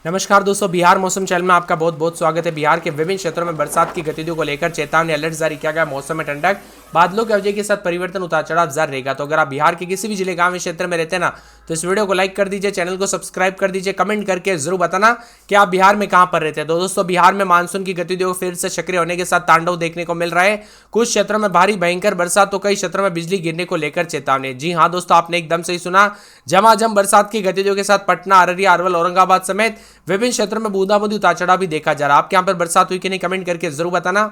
नमस्कार दोस्तों, बिहार मौसम चैनल में आपका बहुत बहुत स्वागत है। बिहार के विभिन्न क्षेत्रों में बरसात की गतिविधियों को लेकर चेतावनी अलर्ट जारी किया गया। मौसम में ठंडक, बादलों के अवजय के साथ परिवर्तन, उतार चढ़ाव जारी रहेगा। तो अगर आप बिहार के किसी भी जिले, गांव या क्षेत्र में रहते हैं ना, तो इस वीडियो को लाइक कर दीजिए, चैनल को सब्सक्राइब कर दीजिए, कमेंट करके जरूर बताना कि आप बिहार में कहां पर रहते हैं। तो दोस्तों, बिहार में मानसून की गतिविधियों फिर से सक्रिय होने के साथ तांडव देखने को मिल रहा है। कुछ क्षेत्रों में भारी भयंकर बरसात, तो कई क्षेत्रों में बिजली गिरने को लेकर चेतावनी। जी हाँ दोस्तों, आपने एकदम सही सुना। झमाझम बरसात की गतिविधियों के साथ पटना, अररिया, अरवल, औरंगाबाद समेत विभिन्न क्षेत्रों में बूंदाबांदी, उतार चढ़ाव भी देखा जा रहा है। आपके यहाँ पर बरसात हुई कि नहीं, कमेंट करके जरूर बताना।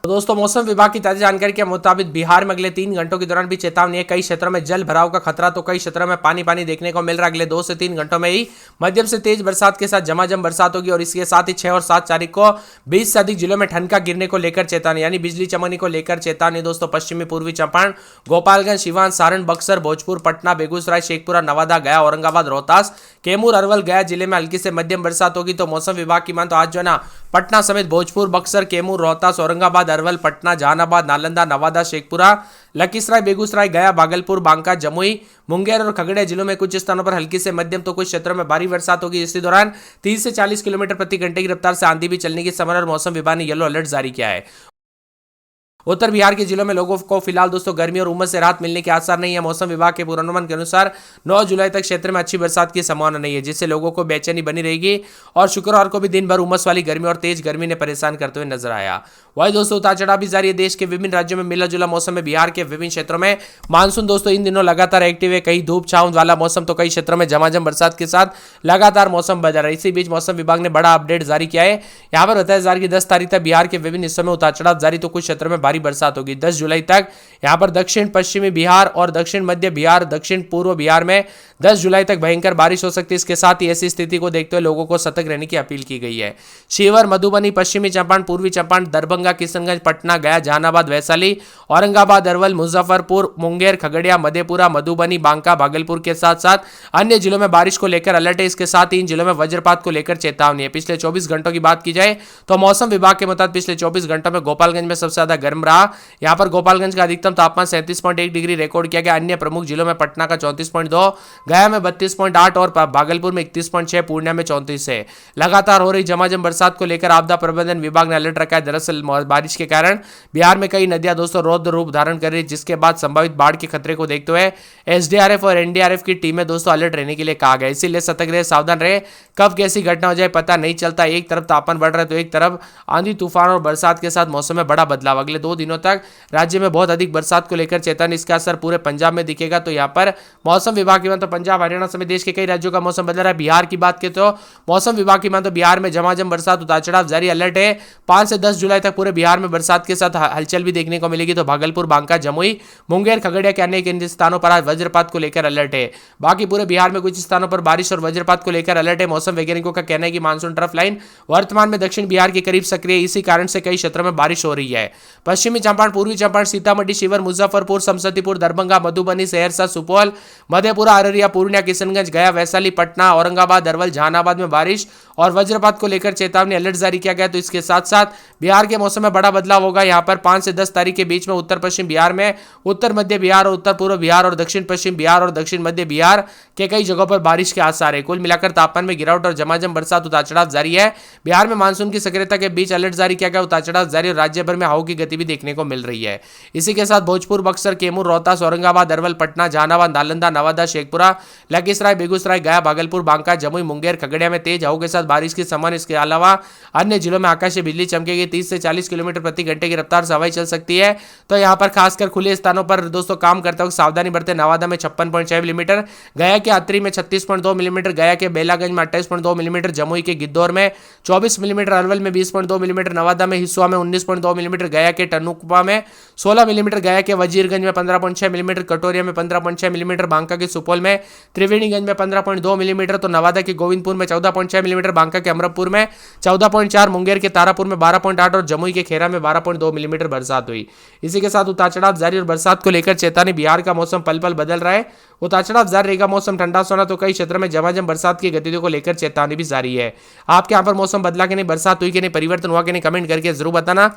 तो दोस्तों, मौसम विभाग की ताजा जानकारी के मुताबिक बिहार में अगले 3 घंटों के दौरान भी चेतावनी है। कई क्षेत्रों में जल भराव का खतरा, तो कई क्षेत्रों में पानी पानी देखने को मिल रहा है। अगले 2 से 3 घंटों में ही मध्यम से तेज बरसात के साथ झमाझम बरसात होगी और इसके साथ ही 6 और 7 तारीख को 20 से अधिक जिलों में ठनका गिरने को लेकर चेतावनी, यानी बिजली चमकने को लेकर चेतावनी। दोस्तों, पश्चिमी पूर्वी चंपारण, गोपालगंज, सिवान, सारण, बक्सर, भोजपुर, पटना, बेगूसराय, शेखपुरा, नवादा, गया, औरंगाबाद, रोहतास, कैमूर, अरवल, गया जिले में हल्की से मध्यम बरसात होगी। तो मौसम विभाग की मान तो आज जो है ना, पटना समेत भोजपुर, बक्सर, कैमूर, रोहतास, औरंगाबाद, अरवल, पटना, जहानाबाद, नालंदा, नवादा, शेखपुरा, लखीसराय, बेगूसराय, गया, भागलपुर, बांका, जमुई, मुंगेर और खगड़िया जिलों में कुछ स्थानों पर हल्की से मध्यम, तो कुछ क्षेत्रों में भारी बरसात होगी। इसी दौरान 30 से 40 किलोमीटर प्रति घंटे की रफ्तार से आंधी भी चलने की संभावना और मौसम विभाग ने येलो अलर्ट जारी किया है। उत्तर बिहार के जिलों में लोगों को फिलहाल दोस्तों गर्मी और उमस से राहत मिलने के आसार नहीं है। मौसम विभाग के पूर्वानुमान के अनुसार 9 जुलाई तक क्षेत्र में अच्छी बरसात की संभावना नहीं है, जिससे लोगों को बेचैनी बनी रहेगी और शुक्रवार को भी दिन भर उमस वाली गर्मी और तेज गर्मी ने परेशान करते हुए नजर आया। वही दोस्तों, उतार चढ़ाव भी जारी है। देश के विभिन्न राज्यों में मिला जुला मौसम में बिहार के विभिन्न क्षेत्रों में मानसून दोस्तों इन दिनों लगातार एक्टिव है। कहीं धूप छांव वाला मौसम, तो कई क्षेत्रों में झमाझम बरसात के साथ लगातार मौसम बदल रहा है। इसी बीच मौसम विभाग ने बड़ा अपडेट जारी किया है। यहाँ पर बताया जा रहा है कि 10 तारीख तक बिहार के विभिन्न हिस्सों में उतार चढ़ाव जारी, तो कुछ क्षेत्रों में भारी बरसात होगी। 10 जुलाई तक यहां पर दक्षिण पश्चिमी बिहार और दक्षिण मध्य बिहार, दक्षिण पूर्व बिहार में 10 जुलाई तक भयंकर बारिश हो सकती है। इसके साथ ही ऐसी स्थिति को देखते हुए लोगों को सतर्क रहने की अपील की गई है। शिवहर, मधुबनी, पश्चिमी चंपारण, पूर्वी चंपारण, दरभंगा, किशनगंज, पटना, गया, जहानाबाद, वैशाली, औरंगाबाद, अरवल, मुजफ्फरपुर, मुंगेर, खगड़िया, मधेपुरा, मधुबनी, बांका, भागलपुर के साथ साथ अन्य जिलों में बारिश को लेकर अलर्ट है। इसके साथ ही इन जिलों में वज्रपात को लेकर चेतावनी है। पिछले 24 घंटों की बात की जाए तो मौसम विभाग के मुताबिक पिछले 24 घंटों में गोपालगंज में सबसे ज्यादा गर्म रहा। यहां पर गोपालगंज का अधिकतम तापमान 37.1 डिग्री रिकॉर्ड किया गया। अन्य प्रमुख जिलों में पटना का 34.2, गया में 32.8 और भागलपुर में 31.6, पूर्णिया में 34 है। लगातार हो रही झमाझम बरसात को लेकर आपदा प्रबंधन विभाग ने अलर्ट रखा है। दरअसल बारिश के कारण बिहार में कई नदियां दोस्तों रौद्र रूप धारण कर रही है, जिसके बाद संभावित बाढ़ के खतरे को देखते हुए एसडीआरएफ और एनडीआरएफ की टीमें दोस्तों अलर्ट रहने के लिए कहा गया। इसीलिए सतर्क रहे, सावधान रहे। कब कैसी घटना हो जाए पता नहीं चलता। एक तरफ तापमान बढ़ रहा है तो एक तरफ आंधी तूफान और बरसात के साथ मौसम में बड़ा बदलाव। अगले 2 दिनों तक राज्य में बहुत अधिक बरसात को लेकर चेतावनी, इसका असर पूरे पंजाब में दिखेगा। तो यहाँ पर मौसम विभाग की मान तो पंजाब, हरियाणा समेत देश के कई राज्यों का मौसम बदल रहा है। बिहार की बात करें तो मौसम विभाग की मान तो बिहार में झमाझम बरसात, उतार चढ़ाव जारी, अलर्ट है। 5 से 10 जुलाई तक पूरे बिहार में बरसात के साथ हलचल भी देखने को मिलेगी। तो भागलपुर, बांका, जमुई, मुंगेर, खगड़िया के अन्य स्थानों पर आज वज्रपात को लेकर अलर्ट है। बाकी पूरे बिहार में कुछ स्थानों पर बारिश और वज्रपात को लेकर अलर्ट है। मौसम वैज्ञानिकों का कहना है कि मानसून ट्रफ लाइन वर्तमान में दक्षिण बिहार के करीब सक्रिय, इसी कारण से कई क्षेत्रों में बारिश हो रही है। पश्चिमी चंपारण, पूर्वी चंपारण, सीतामढ़ी, शिवहर, मुजफ्फरपुर, समस्तीपुर, दरभंगा, मधुबनी, सहरसा, सुपौल, मधेपुरा, अररिया, पूर्णिया, किशनगंज, गया, वैशाली, पटना, औरंगाबाद, अरवल, जहानाबाद में बारिश और वज्रपात को लेकर चेतावनी अलर्ट जारी किया गया। तो इसके साथ साथ बिहार के मौसम में बड़ा बदलाव होगा। यहां पर 5 से 10 तारीख के बीच में उत्तर पश्चिम बिहार में, उत्तर मध्य बिहार और उत्तर पूर्व बिहार और दक्षिण पश्चिम बिहार और दक्षिण मध्य बिहार के कई जगहों पर बारिश के आसार है। कुल मिलाकर तापमान में गिरावट और झमाझम बरसात, उतार चढ़ाव जारी है। बिहार में मानसून की सक्रियता के बीच अलर्ट जारी किया गया। उतार चढ़ाव जारी और राज्य भर में हवाओं की गति भी देखने को मिल रही है। इसी के साथ भोजपुर, बक्सर, कैमूर, रोहतास, औरंगाबाद, अरवल, पटना, जहानाबाद, नालंदा, नवादा, शेखपुरा, लखीसराय, बेगूसराय, गया, भागलपुर, बांका, जमुई, मुंगेर, खगड़िया में तेज हवाओं के साथ बारिश की संभावना। इसके अलावा अन्य जिलों में आकाशीय बिजली चमकेगी। 30 से 40 किलोमीटर प्रति घंटे की रफ्तार से हवाएं चल सकती है। तो यहाँ पर खासकर खुले स्थानों पर दोस्तों काम करते वक्त सावधानी बरतें। नवादा में 56.6 मिलीमीटर, गया के अतरी में 36.2 मिलीमीटर, गया के बेलागंज में 28.2 मिलीमीटर, जमुई के गिद्धौर में 24 मिलीमीटर, अरवल में 20.2 मिलीमीटर, नवादा में हिस्सुआ में 19.2 मिलीमीटर, गया के टनुकपा में 16 मिलीमीटर, गया के वजीरगंज में 15.6 मिलीमीटर, कटोरिया में 15.6 मिलीमीटर, बांका के सुपौल में त्रिवेणीगंज में 15.2 मिलीमीटर, तो नवादा के गोविंदपुर में 14.6 मिलीमीटर, बांका के अमरपुर में 14.4, मुंगेर के तारापुर में 12.8 और जमुई के खेरा में 12.2 मिलीमीटर बरसात हुई। इसी के साथ उतार चढ़ाव जारी और बरसात को लेकर चेतावनी। बिहार का मौसम पल पल बदल रहा है, उतार चढ़ाव जारी रहेगा। मौसम ठंडा सोना, तो कई क्षेत्रों में झमाझम बरसात की गतिविधियों को लेकर चेतावनी भी जारी है। आपके यहाँ पर मौसम बदला कि नहीं, बरसात हुई कि नहीं, परिवर्तन हुआ कि नहीं, कमेंट करके जरूर बताना।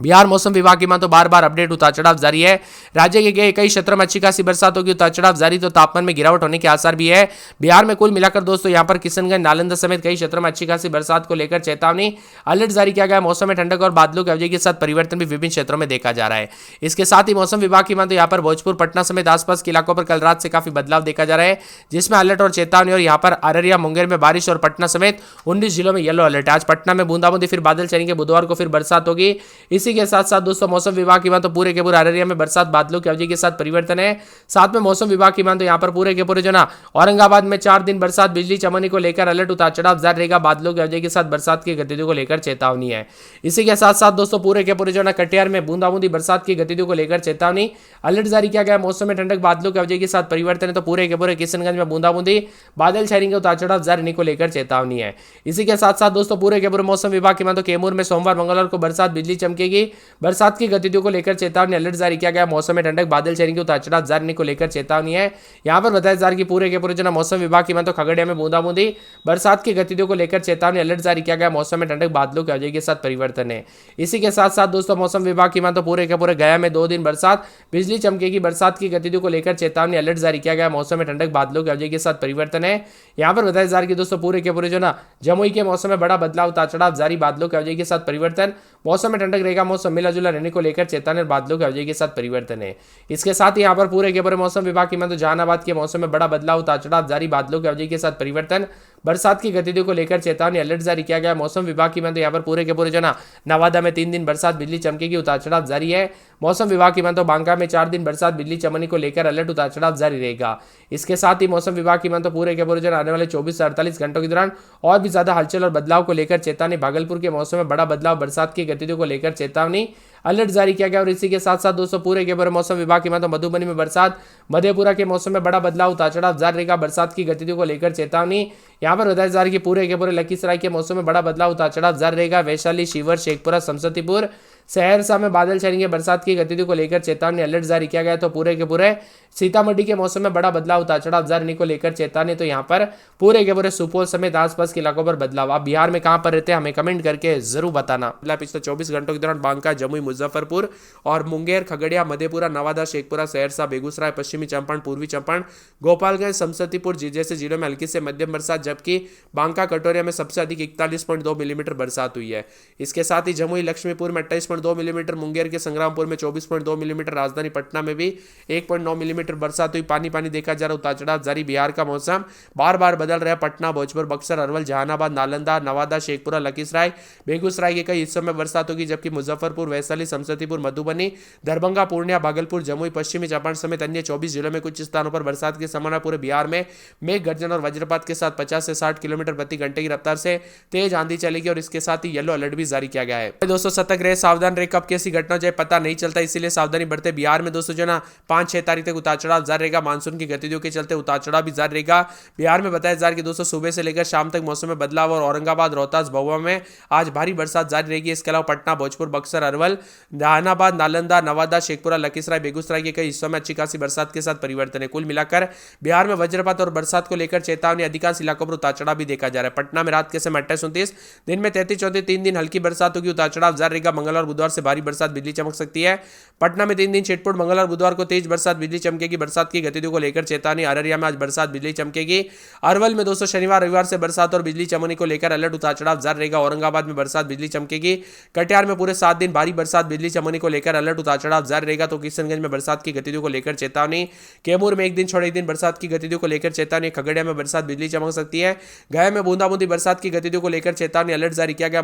बिहार मौसम विभाग की मानो बार बार अपडेट उतार चढ़ाव जारी है। राज्य के कई क्षेत्रों में अच्छी खासी बरसात होगी, उतार चढ़ाव जारी, तो तापमान में गिरावट होने के आसार भी है। बिहार में कुल मिलाकर दोस्तों यहाँ पर किशनगंज, नालंदा समेत कई क्षेत्रों में अच्छी खासी बरसात को लेकर चेतावनी अलर्ट जारी किया गया। मौसम में ठंडक और बादलों की अवधि के साथ परिवर्तन भी विभिन्न क्षेत्रों में देखा जा रहा है। इसके साथ ही मौसम विभाग की मानो यहाँ पर भोजपुर, पटना समेत आसपास के इलाकों पर कल रात से काफी बदलाव देखा जा रहा है, जिसमें अलर्ट और चेतावनी। और यहाँ पर अररिया, मुंगेर में बारिश और पटना समेत 19 जिलों में येलो अलर्ट है। आज पटना में बूंदाबूंदी, फिर बादल चलेंगे, बुधवार को फिर बरसात होगी। इसी के साथ साथ दोस्तों मौसम विभाग की मान तो पूरे के पूरे अररिया में बरसात, बादलों की अवधि के साथ परिवर्तन है। साथ में मौसम विभाग की मान तो यहाँ पर पूरे के पूरे जो ना औरंगाबाद में 4 दिन बरसात, बिजली चमकने को लेकर अलर्ट, उतार चढ़ाव जारी रहेगा, बादलों की अवधि के साथ बरसात की गतिविधियों को लेकर चेतावनी है। इसी के साथ साथ दोस्तों पूरे के पूरे जो ना कटिहार में बूंदाबूंदी बरसात की गतिविधियों को लेकर चेतावनी अलर्ट जारी किया गया। मौसम में ठंडक, बादलों की अवधि के साथ परिवर्तन है, तो पूरे के पूरे किशनगंज में बूंदाबूंदी, बादल छाएंगे, उतार चढ़ाव जारी रहने को लेकर चेतावनी है। इसी के साथ साथ दोस्तों पूरे के पूरे मौसम विभाग की मान तो कैमूर में सोमवार, मंगलवार को बरसात, बिजली चमकेगी, बरसात की गतिविधियों को लेकर चेतावनी अलर्ट जारी किया गया। मौसम में ठंडक, बादल छाएंगे, उतार चढ़ाव जारी को लेकर चेतावनी है। यहां पर बताया जा रहा है कि पूरे के पूरे जो मौसम विभाग की मान तो खगड़िया में बूंदाबूंदी बरसात की गतिविधियों को लेकर चेतावनी अलर्ट जारी किया गया। मौसम में ठंडक, बादलों की अवधि के साथ परिवर्तन है। इसी के साथ साथ दोस्तों मौसम विभाग की मान तो पूरे के पूरे गया में 2 दिन बरसात, बिजली चमकेगी, बरसात की गतिविधियों को लेकर चेतावनी अलर्ट जारी किया गया। मौसम में ठंडक, बादलों की अवधि के साथ परिवर्तन है। यहां पर बताया जा रहा है कि दोस्तों पूरे के पूरे जो ना जमुई के मौसम में बड़ा बदलाव, उतार चढ़ाव जारी, बादलों की अवधि के साथ परिवर्तन। मौसम में ठंडक रहेगा, मौसम मिला जुला रहने को लेकर चेतावनी और बादलों की अवधि के साथ परिवर्तन है। इसके साथ ही यहाँ पर पूरे के पूरे मौसम विभाग की मान तो जहानाबाद के मौसम में बड़ा बदलाव, उतार चढ़ाव जारी, बादलों की अवधि के साथ परिवर्तन, बरसात की गतिविधियों को लेकर चेतावनी अलर्ट जारी किया गया। मौसम विभाग की मान तो यहाँ पर पूरे के पूरे जो ना नवादा में 3 दिन बरसात, बिजली चमकेगी, उतार चढ़ाव जारी है। मौसम विभाग की मान तो बांका में 4 दिन बरसात, बिजली चमकने को लेकर अलर्ट, उतार चढ़ाव जारी रहेगा। इसके साथ ही मौसम विभाग की मान तो पूरे के पूरे जो आने वाले 24 से 48 घंटों के दौरान और भी ज्यादा हलचल और बदलाव को लेकर चेतावनी। भागलपुर के मौसम में बड़ा बदलाव, बरसात की गतिविधियों को लेकर चेतावनी अलर्ट जारी किया गया। और इसी के साथ साथ दोस्तों पूरे के पूरे मौसम विभाग की मान तो मधुबनी में बरसात, मधेपुरा के मौसम में बड़ा बदलाव, उतार चढ़ाव जारी रहेगा, बरसात की गतिविधियों को लेकर चेतावनी। यहाँ पर बताया जा रहा है कि पूरे के पूरे लखीसराय के मौसम में बड़ा बदलाव, उतार चढ़ाव जारी रहेगा। वैशाली, शिवर, शेखपुरा, समस्तीपुर, सहरसा में बादल छाएंगे, बरसात की गतिविधियों को लेकर चेतावनी अलर्ट जारी किया गया। तो पूरे के पूरे सीतामढ़ी के मौसम में बड़ा बदलाव, उतार चढ़ाव जारी को लेकर चेतावनी। तो यहाँ पर पूरे के पूरे सुपौल समेत आसपास के इलाकों पर बदलाव। आप बिहार में कहां पर रहते हैं हमें कमेंट करके जरूर बताना। पिछले 24 घंटों के दौरान बांका, जमुई, मुजफ्फरपुर और मुंगेर, खगड़िया, मधेपुरा, नवादा, शेखपुरा, सहरसा, बेगूसराय, पश्चिमी चंपारण, पूर्वी चंपारण, गोपालगंज, समस्तीपुर जैसे जिलों में हल्की से मध्यम बरसात, जबकि बांका, कटोरिया में सबसे अधिक 41.2 मिलीमीटर बरसात हुई है। इसके साथ ही जमुई, लक्ष्मीपुर में 28.2 मिलीमीटर, मुंगेर के संग्रामपुर में 24.2 मिलीमीटर, राजधानी पटना में भी 1.9 मिलीमीटर बरसात हुई। पानी पानी देखा जा रहा, उतार चढ़ाव जारी। बिहार का मौसम बार बार बदल रहा है। पटना, भोजपुर, बक्सर, अरवल, जहानाबाद, नालंदा, नवादा, शेखपुरा, लखीसराय, बेगूसराय के कई हिस्सों में बरसात होगी, जबकि मुजफ्फरपुर, वैशाली, समस्तीपुर, मधुबनी, दरभंगा, पूर्णिया, भागलपुर, जमुई, पश्चिमी चंपारण समेत अन्य 24 जिलों में कुछ स्थानों पर बरसात की संभावना। पूरे बिहार में मेघ गर्जन और वज्रपात के साथ 50 से 60 किलोमीटर प्रति घंटे की रफ्तार से तेज आंधी चलेगी। और इसके साथ ही येलो अलर्ट भी जारी किया गया है। दोस्तों सतर्क रहे, सावधान रहे, कब कैसी घटना जाए पता नहीं चलता, इसीलिए सावधानी बरते। बिहार में दोस्तों जो ना 5-6 तारीख तक उतार चढ़ाव जारी रहेगा। मानसून की गतिविधियों के चलते उतार चढ़ाव भी जारी रहेगा। बिहार में बताया जा रहा है कि दोस्तों सुबह से लेकर शाम तक मौसम में बदलाव। और औरंगाबाद, रोहतास, भभुआ में आज भारी बरसात जारी रहेगी। इसके अलावा पटना, भोजपुर, बक्सर, अरवल, जहानाबाद, नालंदा, नवादा, शेखपुरा, लखीसराय, बेगूसराय के कई हिस्सों में अच्छी खासी बरसात के साथ परिवर्तन है। कुल मिलाकर बिहार में वज्रपात और बरसात को लेकर चेतावनी। अधिकांश इलाकों पर उतार चढ़ाव भी देखा जा रहा है। पटना में रात के समय 28-29, दिन में 33-34, 3 दिन हल्की बरसात होगी, उतार चढ़ाव जारी रहेगा। मंगलवार, बुधवार से भारी बरसात, बिजली चमक सकती है। पटना में 3 दिन छिटपुट, मंगलवार, बुधवार को तेज बरसात, बिजली चमकेगी, बरसात की गतिविधियों को लेकर चेतावनी। अररिया में आज बरसात, बिजली चमकेगी। अरवल में दोस्तों शनिवार, रविवार से बरसात और बिजली चमकने को लेकर अलर्ट, उतार चढ़ाव जारी रहेगा। औरंगाबाद में बरसात, बिजली चमकेगी। कटिहार में पूरे 7 दिन भारी बरसात, बिजली चमकने को लेकर अलर्ट, उतार चढ़ाव जारी रहेगा। तो किशनगंज में बरसात की गतिविधियों को लेकर चेतावनी। कैमूर में 1 दिन छोड़ 1 दिन बरसात की गतिविधियों को लेकर चेतावनी। खगड़िया में बरसात, बिजली चमक सकती है। गया में बूंदाबूंदी बरसात की गतिविधियों को लेकर चेतावनी अलर्ट जारी किया गया।